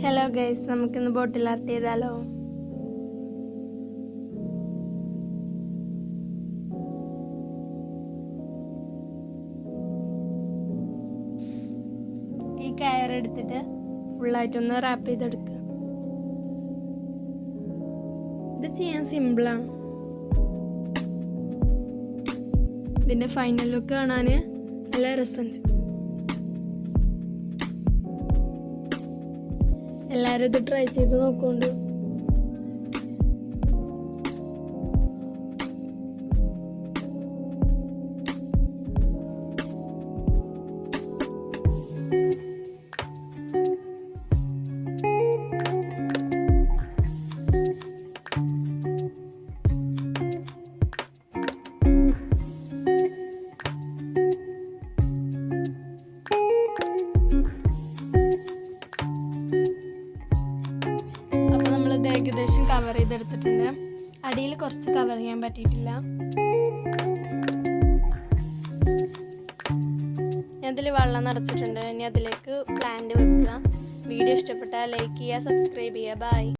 Hello guys, നമുക്കിന്ന് bottle art ചെയ്താലോ? ഈ കയറെടുത്തിട്ട് ഫുള്ളായിട്ടൊന്ന് റാപ്പ് ചെയ്തെടുക്കുക. ഇത് ചെയ്യാൻ സിമ്പിളാണ്. ഇതിൻ്റെ ഫൈനൽ ലുക്ക് കാണാൻ നല്ല രസമുണ്ട്. എല്ലാവരും ഇത് ട്രൈ ചെയ്ത് നോക്കുന്നുണ്ട്. ഏകദേശം കവർ ചെയ്തെടുത്തിട്ടുണ്ട്. അടിയിൽ കുറച്ച് കവർ ചെയ്യാൻ പറ്റിയിട്ടില്ല. ഞാൻ അതിൽ വെള്ളം നിറച്ചിട്ടുണ്ട്. ഇനി അതിലേക്ക് പ്ലാന്റ് വെക്കുക. വീഡിയോ ഇഷ്ടപ്പെട്ടാൽ ലൈക്ക് ചെയ്യുക, സബ്സ്ക്രൈബ് ചെയ്യുക. ബൈ.